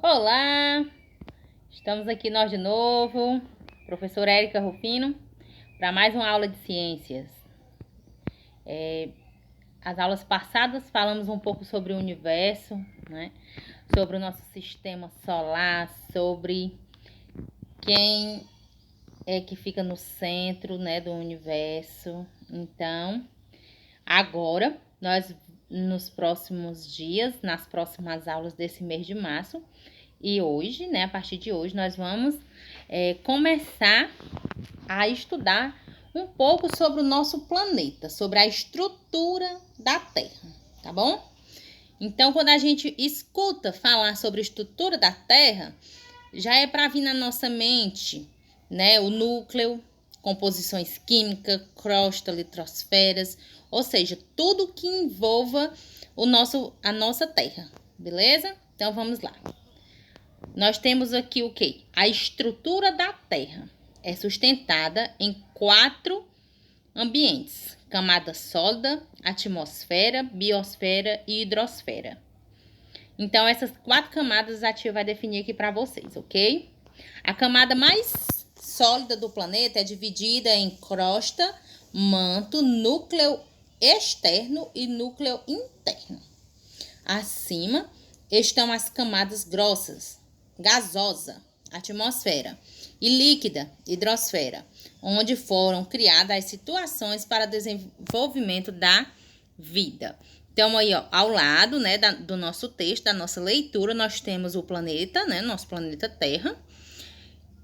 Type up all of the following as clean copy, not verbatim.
Olá, estamos aqui nós de novo, professora Érica Rufino, para mais uma aula de ciências. As aulas passadas falamos um pouco sobre o universo, né? Sobre o nosso sistema solar, sobre quem é que fica no centro, né, do universo. Então, agora, nos próximos dias, nas próximas aulas desse mês de março, e hoje, né, a partir de hoje, nós vamos começar a estudar um pouco sobre o nosso planeta, sobre a estrutura da Terra, tá bom? Então, quando a gente escuta falar sobre a estrutura da Terra, já é para vir na nossa mente, né, o núcleo, composições químicas, crosta, litrosferas, ou seja, tudo que envolva a nossa Terra, beleza? Então, vamos lá. Nós temos aqui o quê? A estrutura da Terra é sustentada em 4 ambientes: camada sólida, atmosfera, biosfera e hidrosfera. Então, essas 4 camadas a tia vai definir aqui para vocês, ok? A camada mais sólida do planeta é dividida em crosta, manto, núcleo externo e núcleo interno. Acima estão as camadas grossas, gasosa, atmosfera, e líquida, hidrosfera, onde foram criadas as situações para desenvolvimento da vida. Então, aí, ó, ao lado, né, do nosso texto, da nossa leitura, nós temos o planeta, né, nosso planeta Terra,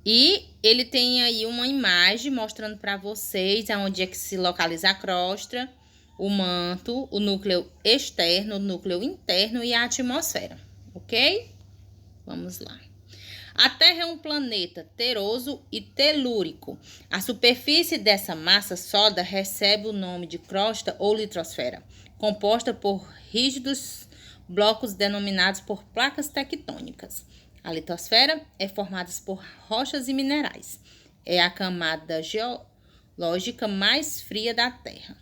e ele tem aí uma imagem mostrando para vocês aonde é que se localiza a crosta, o manto, o núcleo externo, o núcleo interno e a atmosfera, ok? Vamos lá. A Terra é um planeta teroso e telúrico. A superfície dessa massa sólida recebe o nome de crosta ou litrosfera, composta por rígidos blocos denominados por placas tectônicas. A litosfera é formada por rochas e minerais. É a camada geológica mais fria da Terra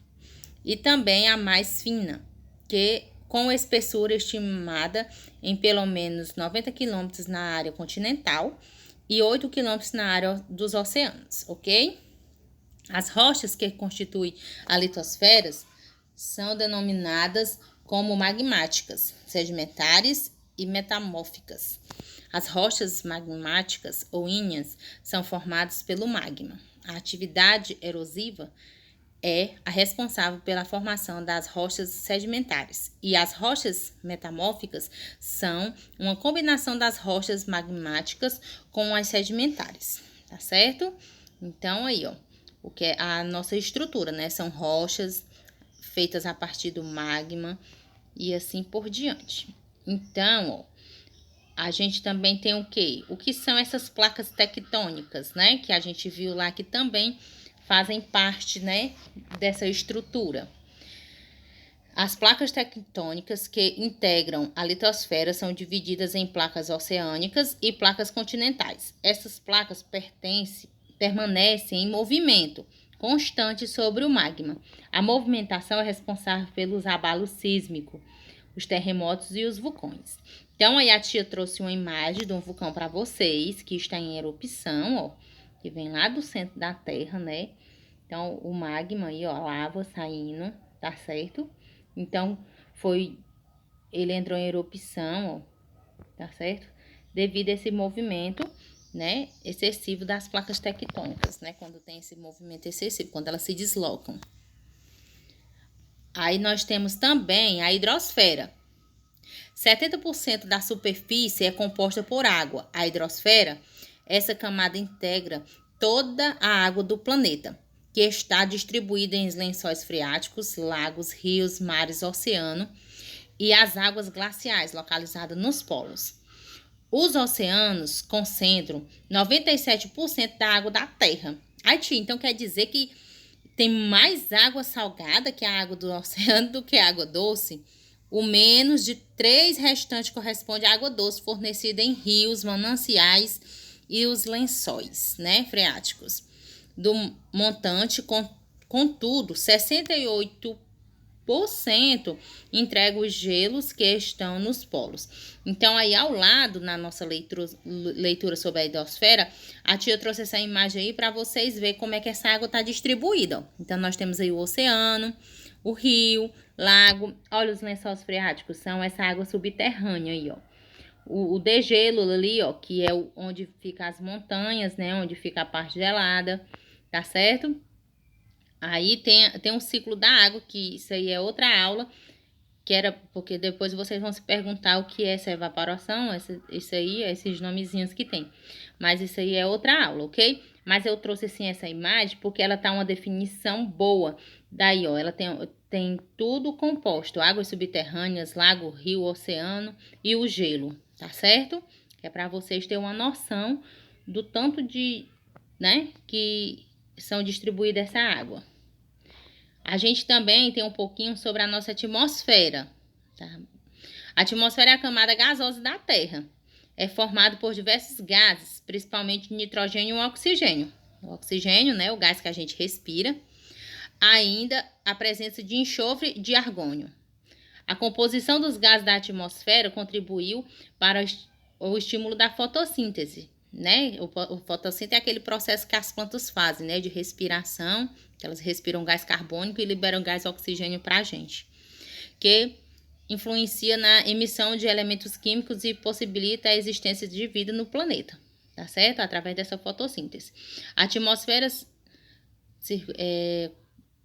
e também a mais fina, que com espessura estimada em pelo menos 90 km na área continental e 8 km na área dos oceanos, ok? As rochas que constituem a litosfera são denominadas como magmáticas, sedimentares e metamórficas. As rochas magmáticas ou ígneas são formadas pelo magma. A atividade erosiva é a responsável pela formação das rochas sedimentares, e as rochas metamórficas são uma combinação das rochas magmáticas com as sedimentares, tá certo? Então, aí, ó, o que é a nossa estrutura, né? São rochas feitas a partir do magma e assim por diante. Então, ó, a gente também tem o quê? O que são essas placas tectônicas, né? Que a gente viu lá que também fazem parte, né, dessa estrutura. As placas tectônicas que integram a litosfera são divididas em placas oceânicas e placas continentais. Essas placas permanecem em movimento constante sobre o magma. A movimentação é responsável pelos abalos sísmicos, os terremotos e os vulcões. Então, aí a tia trouxe uma imagem de um vulcão para vocês, que está em erupção, ó, que vem lá do centro da Terra, né? Então, o magma aí, ó, a lava saindo, tá certo? Então, ele entrou em erupção, ó, tá certo? Devido a esse movimento, né, excessivo das placas tectônicas, né? Quando tem esse movimento excessivo, quando elas se deslocam. Aí nós temos também a hidrosfera. 70% da superfície é composta por água. A hidrosfera, essa camada integra toda a água do planeta, que está distribuída em lençóis freáticos, lagos, rios, mares, oceano e as águas glaciais localizadas nos polos. Os oceanos concentram 97% da água da Terra. Aí, tia, então quer dizer que tem mais água salgada que a água do oceano do que a água doce? O menos de 3 restantes corresponde à água doce fornecida em rios, mananciais e os lençóis, né, freáticos. Do montante, contudo, 68% entrega os gelos que estão nos polos. Então, aí ao lado, na nossa leitura sobre a hidrosfera, a tia trouxe essa imagem aí para vocês verem como é que essa água está distribuída. Ó. Então, nós temos aí o oceano, o rio, lago. Olha os lençóis freáticos, são essa água subterrânea aí, ó. O degelo ali, ó, que é onde fica as montanhas, né? Onde fica a parte gelada, tá certo? Aí tem um ciclo da água, que isso aí é outra aula, que era, porque depois vocês vão se perguntar o que é essa evaporação, isso aí, esses nomezinhos que tem. Mas isso aí é outra aula, ok? Mas eu trouxe assim essa imagem porque ela tá uma definição boa. Daí, ó, ela tem tudo composto, águas subterrâneas, lago, rio, oceano e o gelo, tá certo? Que é para vocês terem uma noção do tanto de, né, que são distribuídas essa água. A gente também tem um pouquinho sobre a nossa atmosfera. Tá? A atmosfera é a camada gasosa da Terra. É formado por diversos gases, principalmente nitrogênio e oxigênio. O oxigênio, né, o gás que a gente respira. Ainda a presença de enxofre e de argônio. A composição dos gases da atmosfera contribuiu para o estímulo da fotossíntese. Né? O fotossíntese é aquele processo que as plantas fazem, né, de respiração, que elas respiram gás carbônico e liberam gás oxigênio para a gente, que influencia na emissão de elementos químicos e possibilita a existência de vida no planeta, tá certo? Através dessa fotossíntese. A atmosfera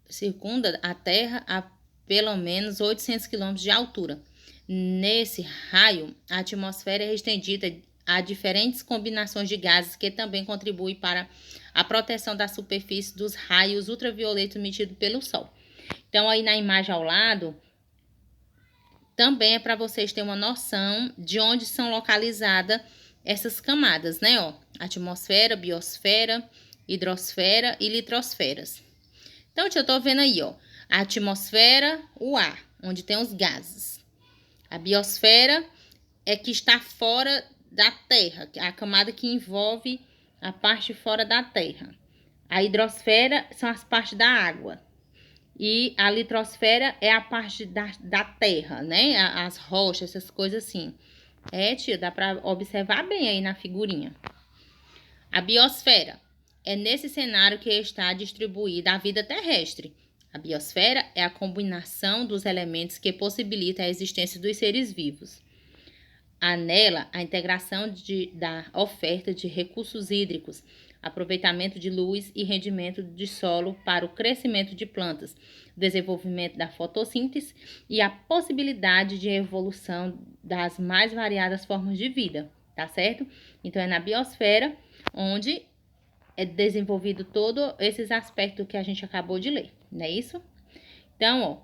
circunda a Terra a pelo menos 800 km de altura. Nesse raio, a atmosfera é estendida a diferentes combinações de gases que também contribuem para a proteção da superfície dos raios ultravioletos emitidos pelo Sol. Então, aí na imagem ao lado, também é para vocês terem uma noção de onde são localizadas essas camadas, né? Ó, atmosfera, biosfera, hidrosfera e litrosferas. Então, eu tô vendo aí, ó, a atmosfera, o ar, onde tem os gases. A biosfera é que está fora da Terra, a camada que envolve a parte fora da Terra. A hidrosfera são as partes da água. E a litrosfera é a parte da Terra, né? As rochas, essas coisas assim. Tia, dá para observar bem aí na figurinha. A biosfera é nesse cenário que está distribuída a vida terrestre. A biosfera é a combinação dos elementos que possibilita a existência dos seres vivos. Há nela a integração da oferta de recursos hídricos, aproveitamento de luz e rendimento de solo para o crescimento de plantas, desenvolvimento da fotossíntese e a possibilidade de evolução das mais variadas formas de vida, tá certo? Então, é na biosfera onde é desenvolvido todos esses aspectos que a gente acabou de ler, não é isso? Então, ó,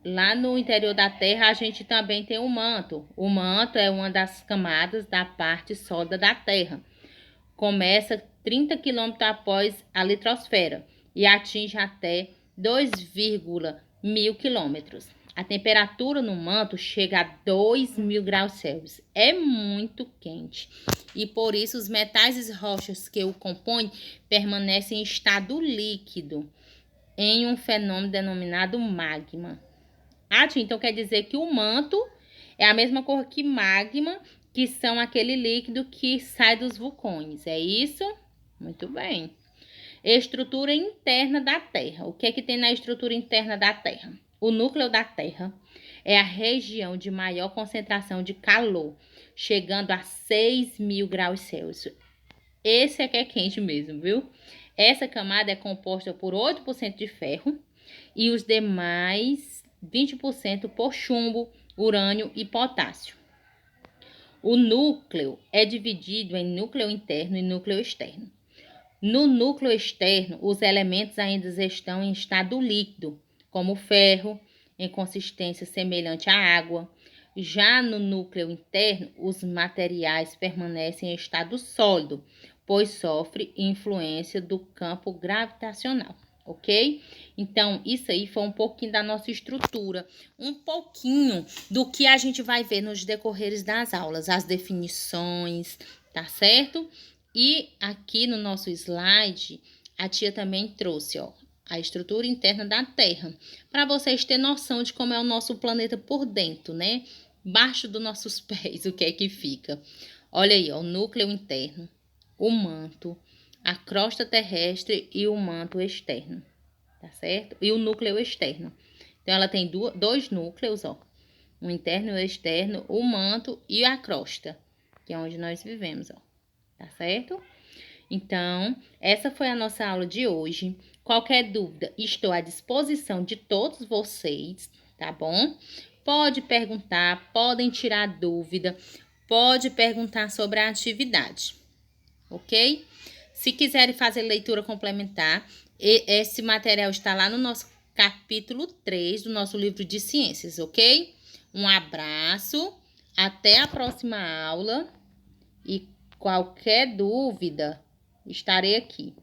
lá no interior da Terra, a gente também tem o manto. O manto é uma das camadas da parte sólida da Terra. Começa 30 km após a litrosfera e atinge até 2,1000 km. A temperatura no manto chega a 2.000 graus Celsius. É muito quente. E por isso os metais e rochas que o compõem permanecem em estado líquido, em um fenômeno denominado magma. Tia, então quer dizer que o manto é a mesma cor que magma, que são aquele líquido que sai dos vulcões. É isso? Muito bem. Estrutura interna da Terra. O que é que tem na estrutura interna da Terra? O núcleo da Terra é a região de maior concentração de calor, chegando a 6.000 graus Celsius. Esse é que é quente mesmo, viu? Essa camada é composta por 8% de ferro e os demais 20% por chumbo, urânio e potássio. O núcleo é dividido em núcleo interno e núcleo externo. No núcleo externo, os elementos ainda estão em estado líquido, como o ferro, em consistência semelhante à água. Já no núcleo interno, os materiais permanecem em estado sólido, pois sofre influência do campo gravitacional, ok? Então, isso aí foi um pouquinho da nossa estrutura, um pouquinho do que a gente vai ver nos decorreres das aulas, as definições, tá certo? E aqui no nosso slide, a tia também trouxe, ó, a estrutura interna da Terra, para vocês terem noção de como é o nosso planeta por dentro, né? Embaixo dos nossos pés, o que é que fica. Olha aí, ó, o núcleo interno, o manto, a crosta terrestre e o manto externo, tá certo? E o núcleo externo. Então, ela tem dois núcleos, ó. O interno e o externo, o manto e a crosta, que é onde nós vivemos, ó. Tá certo? Então, essa foi a nossa aula de hoje. Qualquer dúvida, estou à disposição de todos vocês, tá bom? Pode perguntar, podem tirar dúvida, pode perguntar sobre a atividade, ok? Se quiserem fazer leitura complementar, esse material está lá no nosso capítulo 3 do nosso livro de ciências, ok? Um abraço, até a próxima aula e qualquer dúvida, estarei aqui.